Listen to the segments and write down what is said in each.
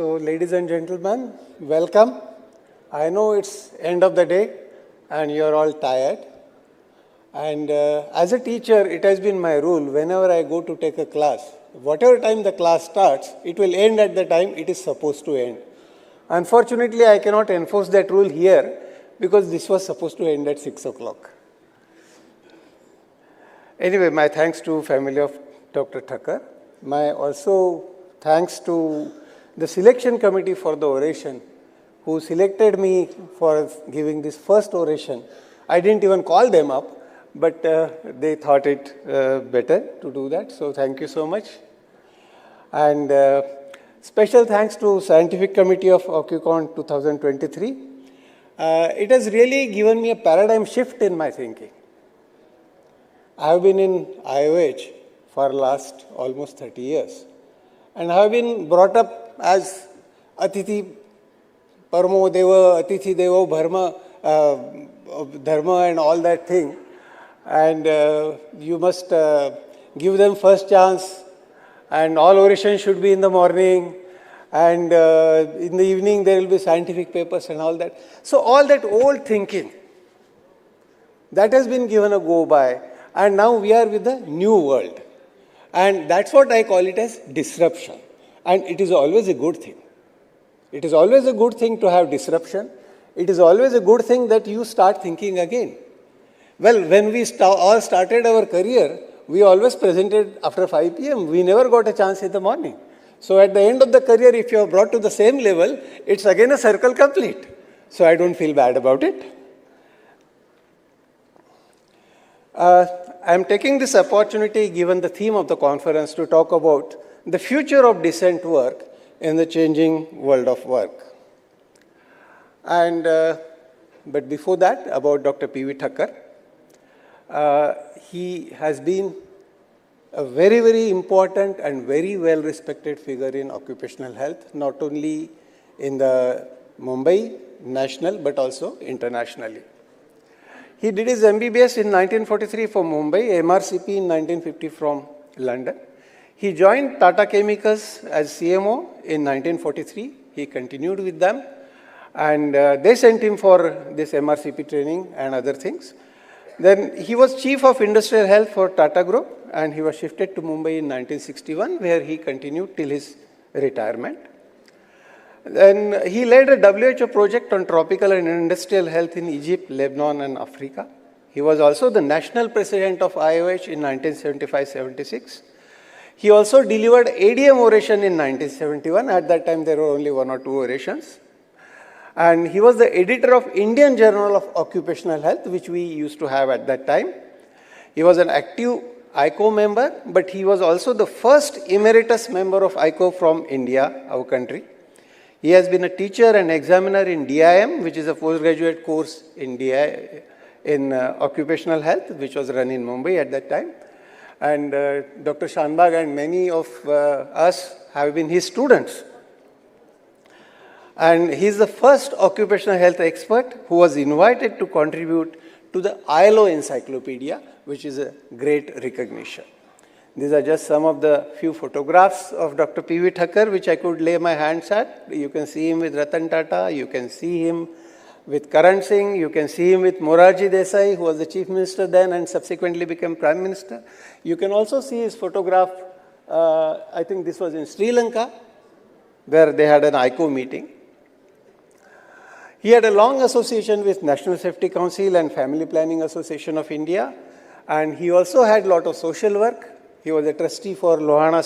So, ladies and gentlemen, welcome. I know it's end of the day and you're all tired. And as a teacher, it has been my rule, whenever I go to take a class, whatever time the class starts, it will end at the time it is supposed to end. Unfortunately, I cannot enforce that rule here because this was supposed to end at 6 o'clock. Anyway, my thanks to family of Dr. Thacker. My also thanks to the selection committee for the oration, who selected me for giving this first oration. I didn't even call them up, but they thought it better to do that. So thank you so much. And special thanks to Scientific Committee of OCCUCON 2023. It has really given me a paradigm shift in my thinking. I have been in IOH for last almost 30 years. And I have been brought up as Atithi Parmo Deva, Atithi Devo Bharma, Dharma and all that thing. And you must give them first chance, and all orations should be in the morning, and in the evening there will be scientific papers and all that. So all that old thinking, that has been given a go by, and now we are with the new world. And that's what I call it as disruption. And it is always a good thing. It is always a good thing to have disruption. It is always a good thing that you start thinking again. Well, when we all started our career, we always presented after 5 p.m. We never got a chance in the morning. So at the end of the career, if you are brought to the same level, it's again a circle complete. So I don't feel bad about it. I am taking this opportunity, given the theme of the conference, to talk about the future of decent work in the changing world of work. And, but before that, about Dr. P.V. Thacker. He has been a very, very important and very well-respected figure in occupational health, not only in the Mumbai national, but also internationally. He did his MBBS in 1943 from Mumbai, MRCP in 1950 from London. He joined Tata Chemicals as CMO in 1943. He continued with them, and they sent him for this MRCP training and other things. Then he was Chief of Industrial Health for Tata Group, and he was shifted to Mumbai in 1961, where he continued till his retirement. Then he led a WHO project on tropical and industrial health in Egypt, Lebanon, and Africa. He was also the national president of IOH in 1975-76. He also delivered ADM oration in 1971. At that time, there were only 1 or 2 orations. And he was the editor of Indian Journal of Occupational Health, which we used to have at that time. He was an active ICO member, but he was also the first emeritus member of ICO from India, our country. He has been a teacher and examiner in DIM, which is a postgraduate course in occupational health, which was run in Mumbai at that time. And Dr. Shanbag and many of us have been his students. And he is the first occupational health expert who was invited to contribute to the ILO encyclopedia, which is a great recognition. These are just some of the few photographs of Dr. P.V. Thacker, which I could lay my hands at. You can see him with Ratan Tata, you can see him with Karan Singh, you can see him with Morarji Desai, who was the Chief Minister then and subsequently became Prime Minister. You can also see his photograph, I think this was in Sri Lanka, where they had an ICO meeting. He had a long association with National Safety Council and Family Planning Association of India, and he also had a lot of social work. He was a trustee for Lohana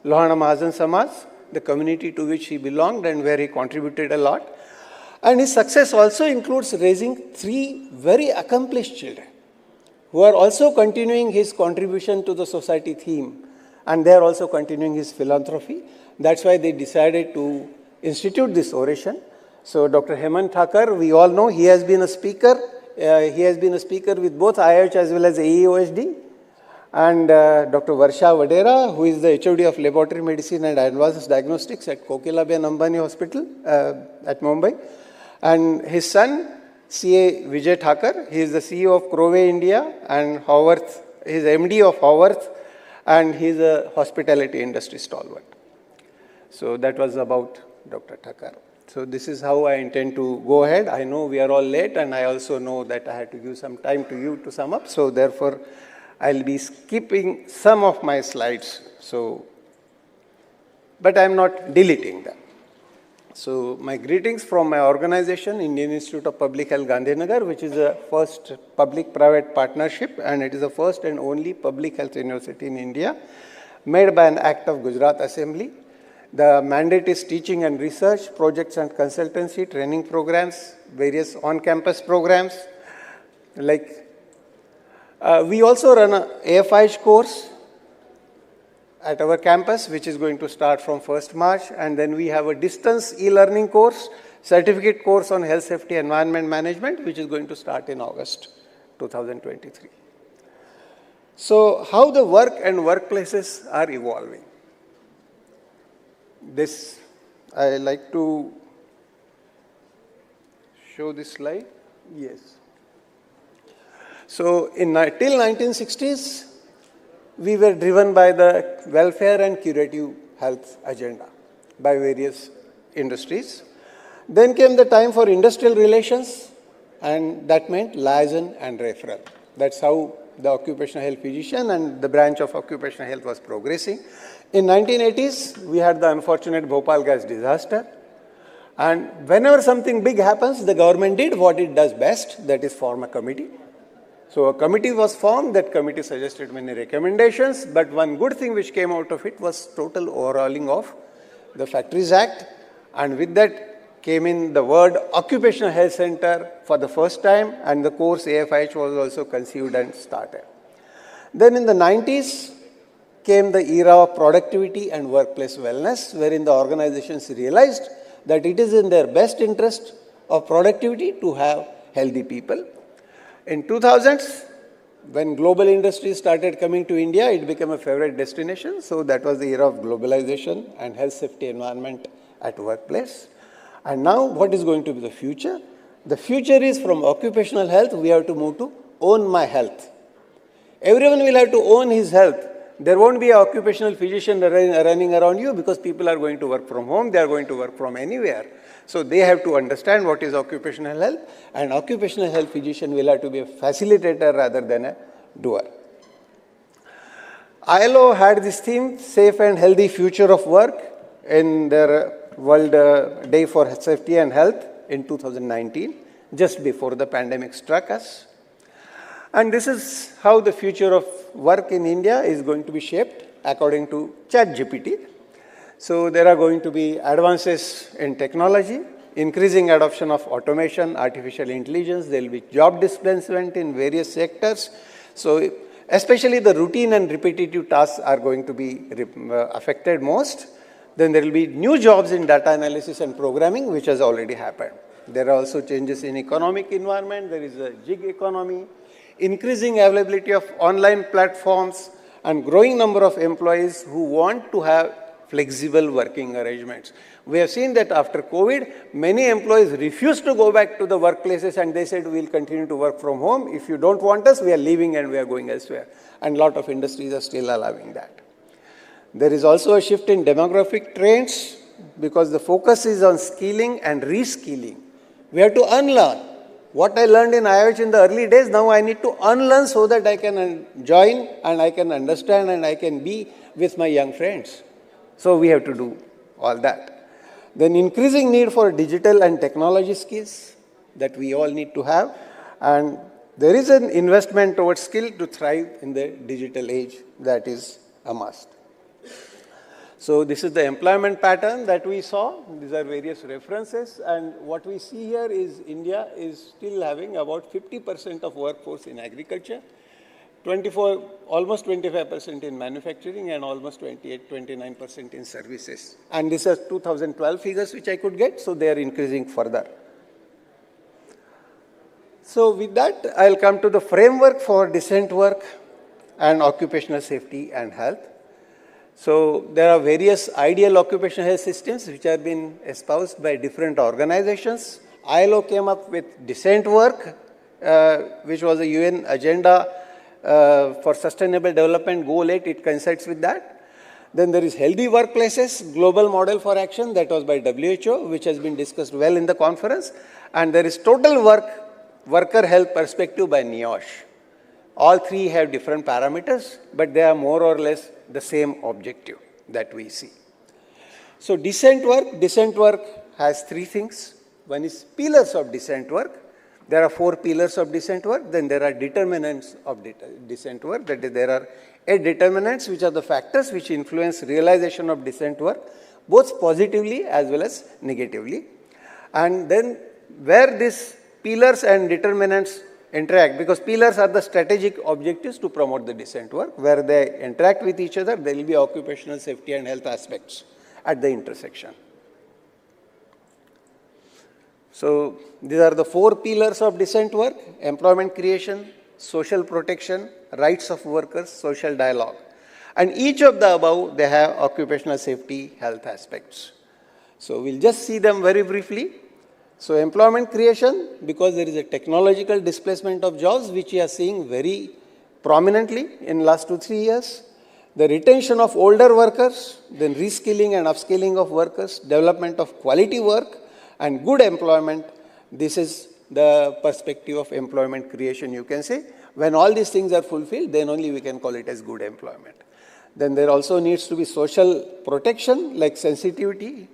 Mahajan Samaj, the community to which he belonged and where he contributed a lot. And his success also includes raising 3 very accomplished children who are also continuing his contribution to the society theme, and they are also continuing his philanthropy. That's why they decided to institute this oration. So Dr. Hemant Thacker, we all know, he has been a speaker. He has been a speaker with both IIH as well as AEOSD. And Dr. Varsha Vadera, who is the HOD of Laboratory Medicine and Advanced Diagnostics at Kokilabean Ambani Hospital at Mumbai. And his son, CA Vijay Thacker, he is the CEO of Croway India and Haworth, he is MD of Haworth, and he is a hospitality industry stalwart. So that was about Dr. Thacker. So this is how I intend to go ahead. I know we are all late, and I also know that I had to give some time to you to sum up. So therefore, I'll be skipping some of my slides. But I'm not deleting them. So my greetings from my organization, Indian Institute of Public Health, Gandhinagar, which is the first public-private partnership, and it is the first and only public health university in India, made by an act of Gujarat Assembly. The mandate is teaching and research, projects and consultancy, training programs, various on-campus programs. We also run an AFIH course at our campus, which is going to start from 1st March. And then we have a distance e-learning course, certificate course on health, safety, environment management, which is going to start in August 2023. So how the work and workplaces are evolving. I like to show this slide. Yes. So till 1960s, we were driven by the welfare and curative health agenda by various industries. Then came the time for industrial relations, and that meant liaison and referral. That's how the occupational health physician and the branch of occupational health was progressing. In 1980s, we had the unfortunate Bhopal gas disaster. And whenever something big happens, the government did what it does best, that is form a committee. So a committee was formed. That committee suggested many recommendations, but one good thing which came out of it was total overhauling of the Factories Act. And with that came in the word Occupational Health Center for the first time, and the course AFIH was also conceived and started. Then in the 90s, came the era of productivity and workplace wellness, wherein the organizations realized that it is in their best interest of productivity to have healthy people. In 2000s, when global industries started coming to India, it became a favorite destination. So that was the era of globalization and health, safety, environment at workplace. And now what is going to be the future? The future is from occupational health, we have to move to own my health. Everyone will have to own his health. There won't be an occupational physician running around you because people are going to work from home, they are going to work from anywhere. So they have to understand what is occupational health, and occupational health physician will have to be a facilitator rather than a doer. ILO had this theme, safe and healthy future of work, in their World Day for Safety and Health in 2019, just before the pandemic struck us. And this is how the future of work in India is going to be shaped according to ChatGPT. So there are going to be advances in technology, increasing adoption of automation, artificial intelligence. There will be job displacement in various sectors. So especially the routine and repetitive tasks are going to be affected most. Then there will be new jobs in data analysis and programming, which has already happened. There are also changes in economic environment. There is a gig economy, increasing availability of online platforms, and growing number of employees who want to have flexible working arrangements. We have seen that after COVID, many employees refused to go back to the workplaces, and they said, we'll continue to work from home. If you don't want us, we are leaving and we are going elsewhere. And a lot of industries are still allowing that. There is also a shift in demographic trends because the focus is on skilling and reskilling. We have to unlearn. What I learned in IIH in the early days, now I need to unlearn so that I can join and I can understand and I can be with my young friends. So we have to do all that. Then increasing need for digital and technology skills that we all need to have. And there is an investment towards skill to thrive in the digital age. That is a must. So this is the employment pattern that we saw. These are various references. And what we see here is India is still having about 50% of workforce in agriculture, almost 25% in manufacturing, and almost 29% in services. And this is 2012 figures which I could get, so they are increasing further. So with that, I'll come to the framework for decent work and occupational safety and health. So there are various ideal occupational health systems which have been espoused by different organizations. ILO came up with decent work, which was a UN agenda for sustainable development, goal 8, it coincides with that. Then there is healthy workplaces, global model for action, that was by WHO, which has been discussed well in the conference. And there is total worker health perspective by NIOSH. All three have different parameters, but they are more or less the same objective that we see. So decent work has three things. One is pillars of decent work. There are 4 pillars of decent work. Then there are determinants of decent work. That is, there are 8 determinants, which are the factors which influence realization of decent work, both positively as well as negatively. And then where these pillars and determinants interact, because pillars are the strategic objectives to promote the decent work, where they interact with each other, there will be occupational safety and health aspects at the intersection. So these are the 4 pillars of decent work: employment creation, social protection, rights of workers, social dialogue. And each of the above, they have occupational safety, health aspects. So we'll just see them very briefly. So employment creation, because there is a technological displacement of jobs, which we are seeing very prominently in last 2-3 years. The retention of older workers, then reskilling and upskilling of workers, development of quality work, and good employment. This is the perspective of employment creation, you can say. When all these things are fulfilled, then only we can call it as good employment. Then there also needs to be social protection, like sensitivity,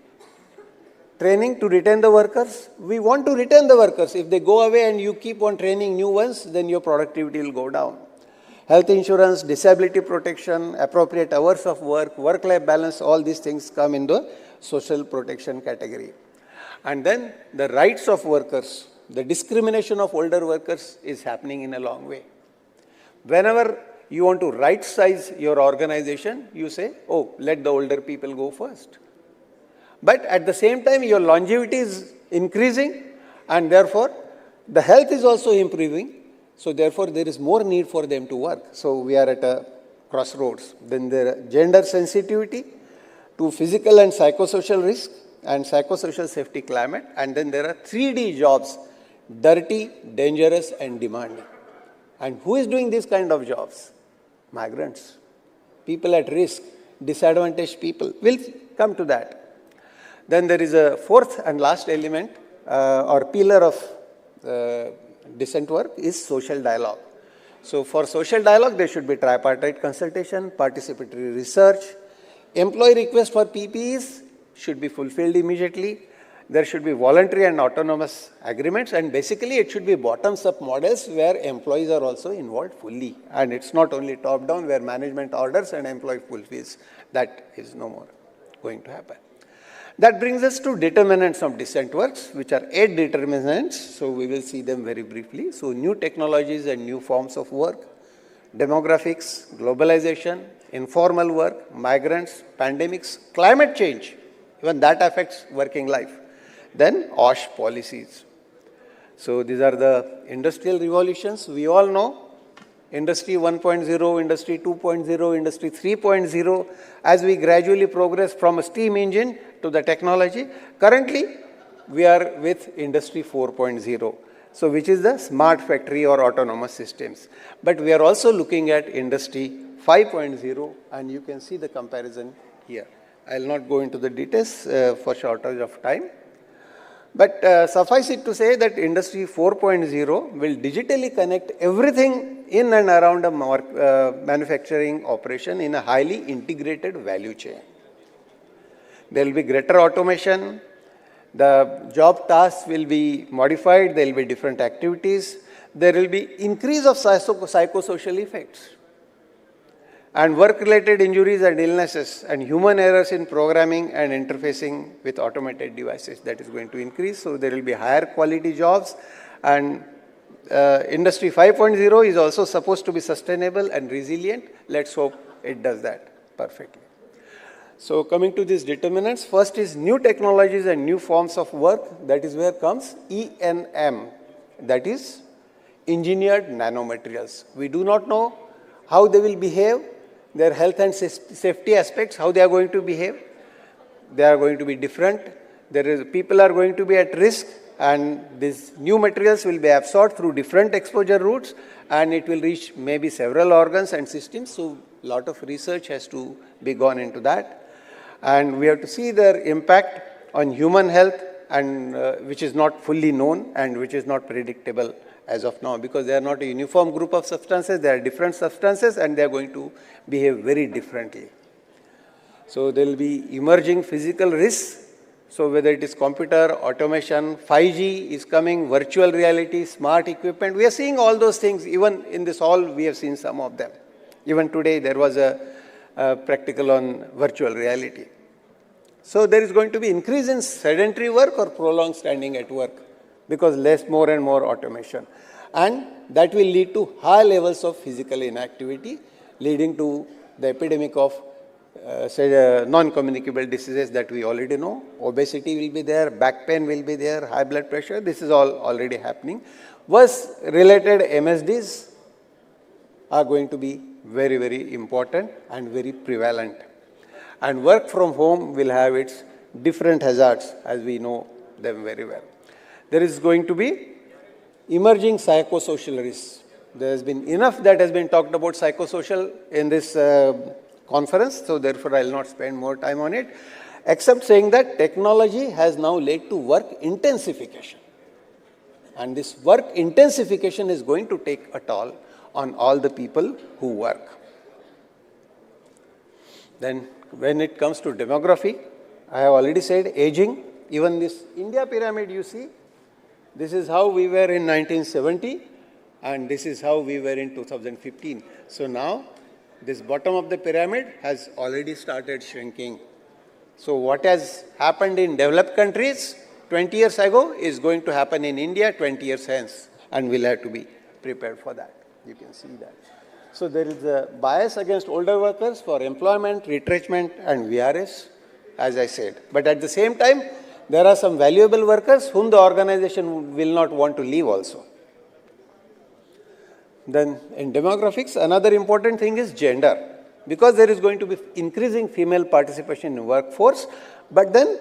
training to retain the workers. We want to retain the workers. If they go away and you keep on training new ones, then your productivity will go down. Health insurance, disability protection, appropriate hours of work, work-life balance, all these things come in the social protection category. And then the rights of workers, the discrimination of older workers is happening in a long way. Whenever you want to right-size your organization, you say, oh, let the older people go first. But at the same time, your longevity is increasing, and therefore, the health is also improving. So therefore, there is more need for them to work. So we are at a crossroads. Then there are gender sensitivity to physical and psychosocial risk and psychosocial safety climate. And then there are 3D jobs: dirty, dangerous, and demanding. And who is doing these kind of jobs? Migrants, people at risk, disadvantaged people. We'll come to that. Then there is a 4th and last element or pillar of decent work is social dialogue. So for social dialogue, there should be tripartite consultation, participatory research, employee request for PPEs should be fulfilled immediately. There should be voluntary and autonomous agreements, and basically it should be bottoms-up models where employees are also involved fully. And it's not only top-down where management orders and employee fulfills. That is no more going to happen. That brings us to determinants of decent works, which are 8 determinants. So we will see them very briefly. So new technologies and new forms of work, demographics, globalization, informal work, migrants, pandemics, climate change, even that affects working life. Then OSH policies. So these are the industrial revolutions. We all know Industry 1.0, Industry 2.0, Industry 3.0, as we gradually progress from a steam engine to the technology. Currently, we are with Industry 4.0, so which is the smart factory or autonomous systems. But we are also looking at Industry 5.0, and you can see the comparison here. I will not go into the details for shortage of time. But suffice it to say that Industry 4.0 will digitally connect everything in and around a manufacturing operation in a highly integrated value chain. There will be greater automation, the job tasks will be modified, there will be different activities, there will be increase of psychosocial effects, and work-related injuries and illnesses and human errors in programming and interfacing with automated devices, that is going to increase. So there will be higher quality jobs, and Industry 5.0 is also supposed to be sustainable and resilient. Let's hope it does that perfectly. So coming to these determinants, first is new technologies and new forms of work. That is where comes ENM, that is engineered nanomaterials. We do not know how they will behave, their health and safety aspects, how they are going to behave. They are going to be different. People are going to be at risk. and these new materials will be absorbed through different exposure routes, and it will reach maybe several organs and systems. So a lot of research has to be gone into that. And we have to see their impact on human health, and which is not fully known and which is not predictable as of now, because they are not a uniform group of substances, they are different substances and they are going to behave very differently. So there will be emerging physical risks. So whether it is computer, automation, 5G is coming, virtual reality, smart equipment, we are seeing all those things. Even in this hall, we have seen some of them. Even today, there was a practical on virtual reality. So there is going to be increase in sedentary work or prolonged standing at work, because more and more automation. And that will lead to high levels of physical inactivity, leading to the epidemic of non-communicable diseases that we already know. Obesity will be there, back pain will be there, high blood pressure, this is all already happening. Related MSDs are going to be very, very important and very prevalent. And work from home will have its different hazards, as we know them very well. There is going to be emerging psychosocial risks. There has been enough that has been talked about psychosocial in this conference, so therefore I will not spend more time on it, except saying that technology has now led to work intensification. And this work intensification is going to take a toll on all the people who work. Then when it comes to demography, I have already said aging. Even this India pyramid you see, this is how we were in 1970 and this is how we were in 2015. So now this bottom of the pyramid has already started shrinking. So what has happened in developed countries 20 years ago is going to happen in India 20 years hence, and we'll have to be prepared for that. You can see that. So there is a bias against older workers for employment, retrenchment and VRS, as I said. But at the same time, there are some valuable workers whom the organization will not want to leave also. Then in demographics, another important thing is gender, because there is going to be increasing female participation in the workforce, but then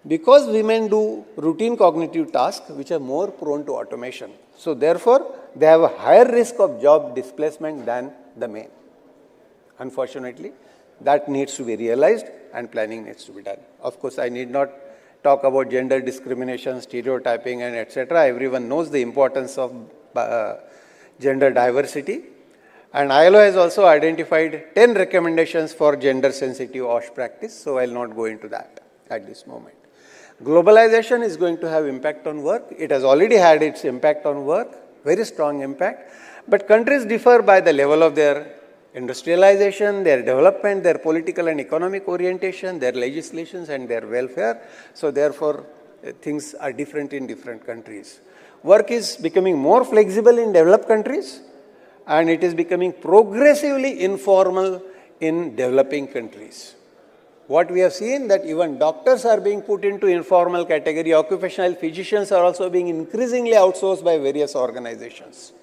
because women do routine cognitive tasks which are more prone to automation, so therefore they have a higher risk of job displacement than the men. Unfortunately, that needs to be realized and planning needs to be done. Of course, I need not talk about gender discrimination, stereotyping and etc. Everyone knows the importance of gender diversity. And ILO has also identified 10 recommendations for gender sensitive OSH practice, so I will not go into that at this moment. Globalization is going to have impact on work. It has already had its impact on work, very strong impact. But countries differ by the level of their industrialization, their development, their political and economic orientation, their legislations and their welfare. So therefore, things are different in different countries. Work is becoming more flexible in developed countries, and it is becoming progressively informal in developing countries. What we have seen that even doctors are being put into informal category, occupational physicians are also being increasingly outsourced by various organizations.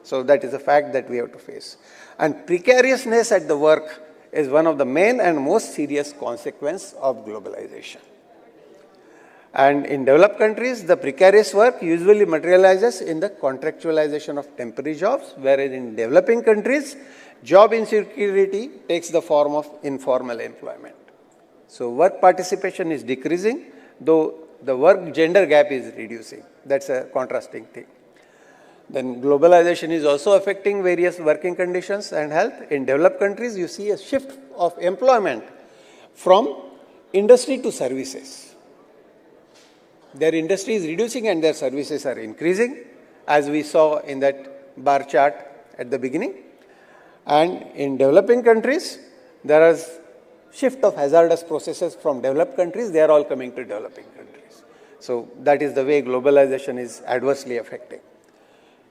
So that is a fact that we have to face. And precariousness at the work is one of the main and most serious consequences of globalization. And in developed countries, the precarious work usually materializes in the contractualization of temporary jobs, whereas in developing countries, job insecurity takes the form of informal employment. So work participation is decreasing, though the work gender gap is reducing. That's a contrasting thing. Then globalization is also affecting various working conditions and health. In developed countries, you see a shift of employment from industry to services. Their industry is reducing and their services are increasing, as we saw in that bar chart at the beginning. And in developing countries, there is shift of hazardous processes from developed countries, they are all coming to developing countries. So that is the way globalization is adversely affecting.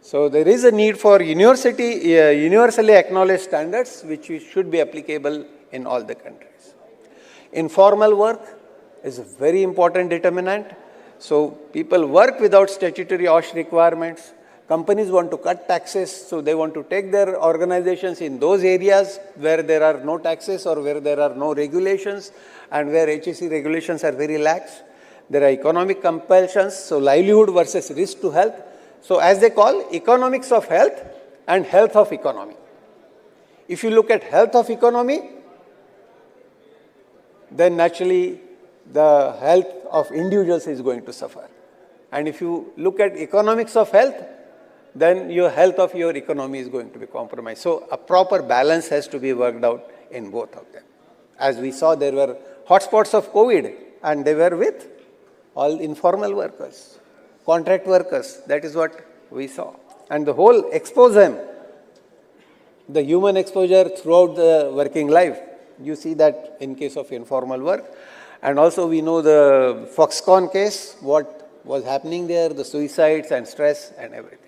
So there is a need for universally acknowledged standards which should be applicable in all the countries. Informal work is a very important determinant. So people work without statutory OSH requirements. Companies want to cut taxes, so they want to take their organizations in those areas where there are no taxes or where there are no regulations and where HSE regulations are very lax. There are economic compulsions, so livelihood versus risk to health. So as they call, economics of health and health of economy. If you look at health of economy, then naturally the health of individuals is going to suffer. And if you look at economics of health, then your health of your economy is going to be compromised. So a proper balance has to be worked out in both of them. As we saw, there were hotspots of COVID, and they were with all informal workers, contract workers. That is what we saw. And the whole exposure, the human exposure throughout the working life, you see that in case of informal work. And also we know the Foxconn case, what was happening there, the suicides and stress and everything.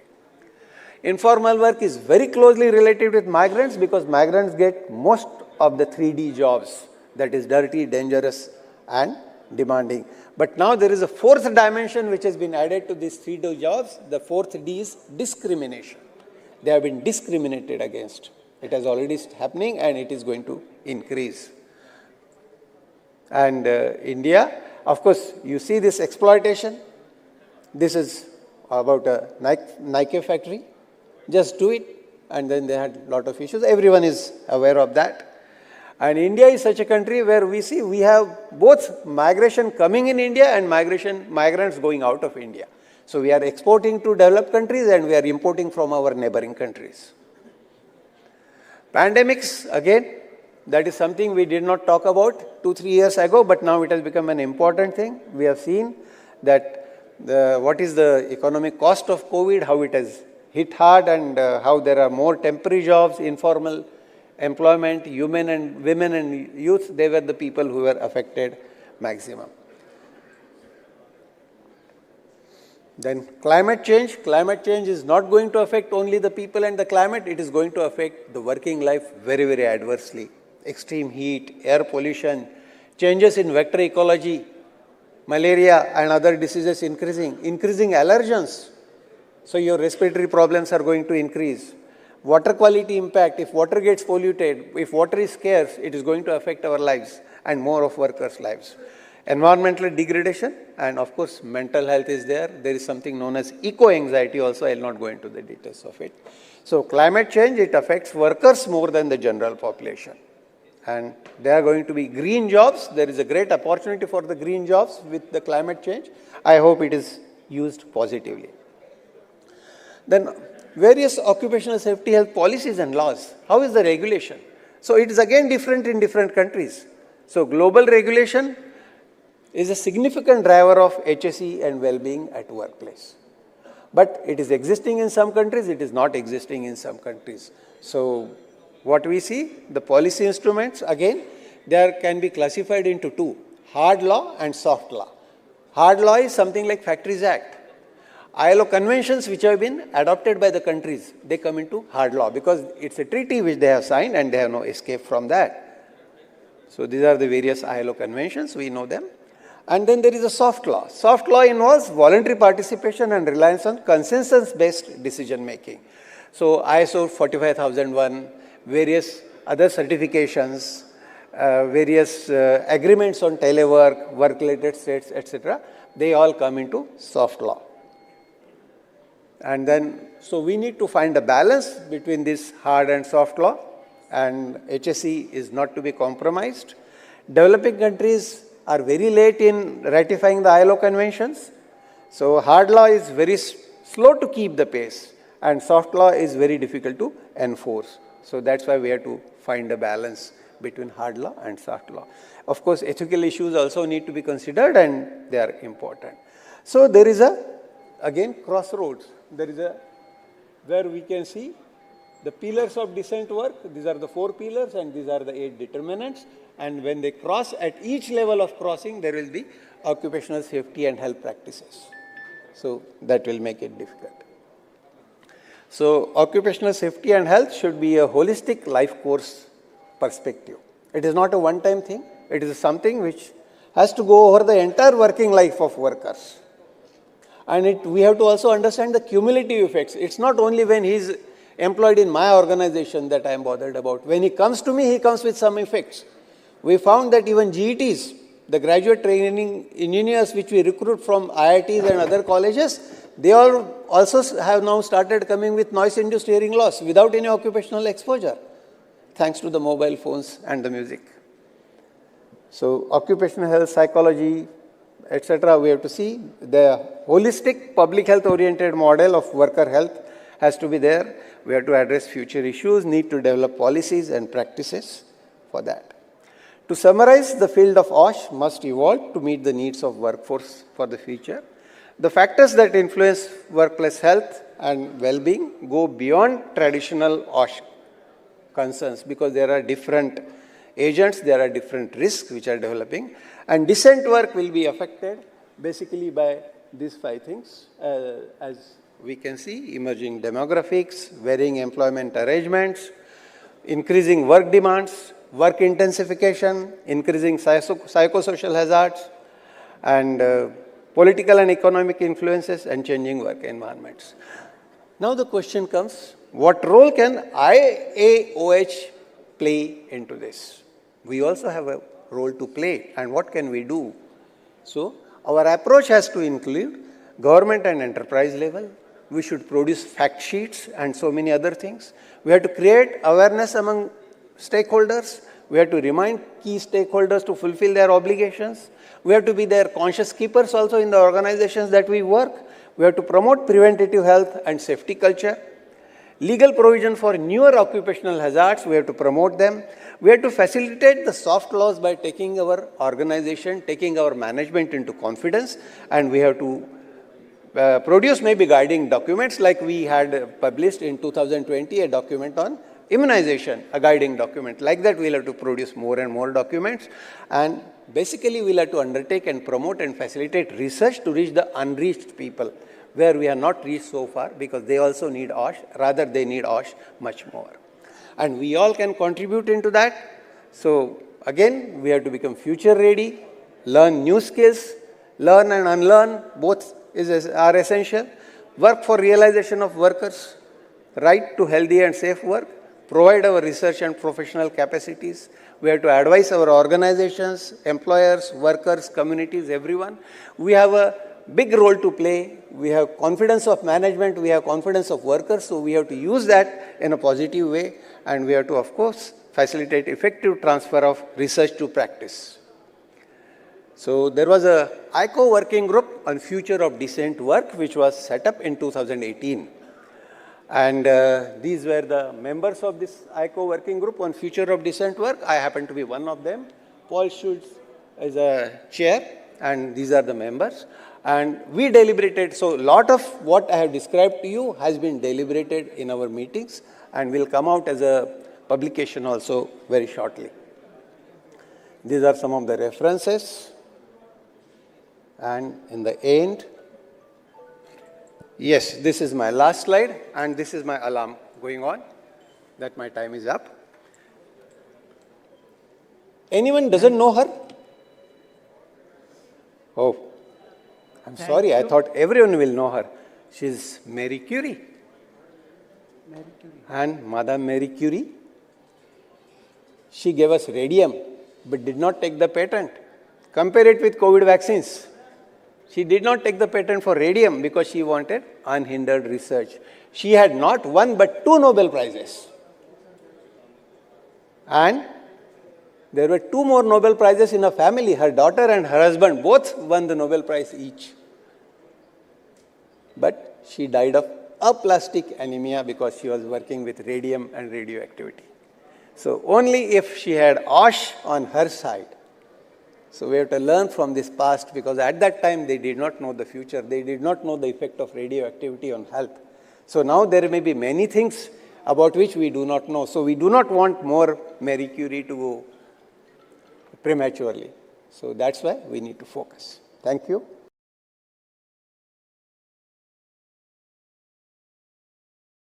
Informal work is very closely related with migrants because migrants get most of the 3D jobs, that is dirty, dangerous and demanding. But now there is a fourth dimension which has been added to these 3D jobs. The fourth D is discrimination. They have been discriminated against. It has already happening and it is going to increase. And India, of course, you see this exploitation. This is about a Nike factory. Just do it, and then they had a lot of issues. Everyone is aware of that. And India is such a country where we see we have both migration coming in India and migrants going out of India. So we are exporting to developed countries and we are importing from our neighboring countries. Pandemics, again, that is something we did not talk about 2-3 years ago, but now it has become an important thing. We have seen that what is the economic cost of COVID, how it has hit hard, and how there are more temporary jobs, informal employment, women and youth, they were the people who were affected maximum. Then climate change is not going to affect only the people and the climate, it is going to affect the working life very, very adversely. Extreme heat, air pollution, changes in vector ecology, malaria and other diseases increasing allergens. So your respiratory problems are going to increase. Water quality impact, if water gets polluted, if water is scarce, it is going to affect our lives and more of workers' lives. Environmental degradation and of course mental health is there. There is something known as eco-anxiety also. I will not go into the details of it. So climate change, it affects workers more than the general population. And there are going to be green jobs. There is a great opportunity for the green jobs with the climate change. I hope it is used positively. Then various occupational safety health policies and laws. How is the regulation? So it is again different in different countries. So global regulation is a significant driver of HSE and well-being at workplace. But it is existing in some countries, it is not existing in some countries. So what we see, the policy instruments, again, they can be classified into two, hard law and soft law. Hard law is something like Factories Act. ILO conventions which have been adopted by the countries, they come into hard law because it's a treaty which they have signed and they have no escape from that. So these are the various ILO conventions, we know them. And then there is a soft law. Soft law involves voluntary participation and reliance on consensus-based decision making. So ISO 45001, various other certifications, various agreements on telework, work-related states, etc., they all come into soft law. And then, so we need to find a balance between this hard and soft law, and HSE is not to be compromised. Developing countries are very late in ratifying the ILO conventions. So hard law is very slow to keep the pace, and soft law is very difficult to enforce. So that's why we have to find a balance between hard law and soft law. Of course, ethical issues also need to be considered and they are important. So there is again, crossroads. There is where we can see the pillars of decent work. These are the 4 pillars and these are the 8 determinants. And when they cross, at each level of crossing, there will be occupational safety and health practices. So that will make it difficult. So occupational safety and health should be a holistic life course perspective. It is not a one-time thing. It is something which has to go over the entire working life of workers. And we have to also understand the cumulative effects. It's not only when he is employed in my organization that I am bothered about. When he comes to me, he comes with some effects. We found that even GETs, the graduate training engineers which we recruit from IITs and other colleges, they all also have now started coming with noise-induced hearing loss without any occupational exposure, thanks to the mobile phones and the music. So occupational health, psychology, etc., we have to see the holistic public health oriented model of worker health has to be there. We have to address future issues, need to develop policies and practices for that. To summarize, the field of OSH must evolve to meet the needs of workforce for the future. The factors that influence workplace health and well-being go beyond traditional OSH concerns because there are different agents, there are different risks which are developing, and decent work will be affected basically by these 5 things. As we can see, emerging demographics, varying employment arrangements, increasing work demands, work intensification, increasing psychosocial hazards, and political and economic influences, and changing work environments. Now the question comes, what role can IAOH play into this? We also have a role to play, and what can we do? So our approach has to include government and enterprise level. We should produce fact sheets and so many other things. We have to create awareness among stakeholders. We have to remind key stakeholders to fulfill their obligations. We have to be their conscious keepers also in the organizations that we work. We have to promote preventative health and safety culture. Legal provision for newer occupational hazards, we have to promote them. We have to facilitate the soft laws by taking our organization, taking our management into confidence, and we have to produce maybe guiding documents like we had published in 2020, a document on immunization, a guiding document. Like that, we'll have to produce more and more documents. And basically, we'll have to undertake and promote and facilitate research to reach the unreached people, where we are not reached so far, because they also need OSH, rather they need OSH much more. And we all can contribute into that. So again, we have to become future ready, learn new skills, learn and unlearn, both are essential. Work for realization of workers' right to healthy and safe work, provide our research and professional capacities. We have to advise our organizations, employers, workers, communities, everyone. We have a big role to play. We have confidence of management, we have confidence of workers, so we have to use that in a positive way, and we have to, of course, facilitate effective transfer of research to practice. So there was a ICO working group on future of decent work, which was set up in 2018. And these were the members of this ICO working group on future of decent work. I happen to be one of them. Paul Schultz is a chair, and these are the members. And we deliberated, so a lot of what I have described to you has been deliberated in our meetings and will come out as a publication also very shortly. These are some of the references. And in the end, yes, this is my last slide, and this is my alarm going on that my time is up. Anyone doesn't know her? Oh, I'm sorry, I thought everyone will know her. She's Marie Curie. And Madame Marie Curie, she gave us radium, but did not take the patent. Compare it with COVID vaccines. She did not take the patent for radium because she wanted unhindered research. She had not one but 2 Nobel Prizes. And there were 2 more Nobel Prizes in her family. Her daughter and her husband both won the Nobel Prize each. But she died of aplastic anemia because she was working with radium and radioactivity. So only if she had OSH on her side. So we have to learn from this past, because at that time they did not know the future. They did not know the effect of radioactivity on health. So now there may be many things about which we do not know. So we do not want more Marie Curie to go prematurely. So that's why we need to focus. Thank you.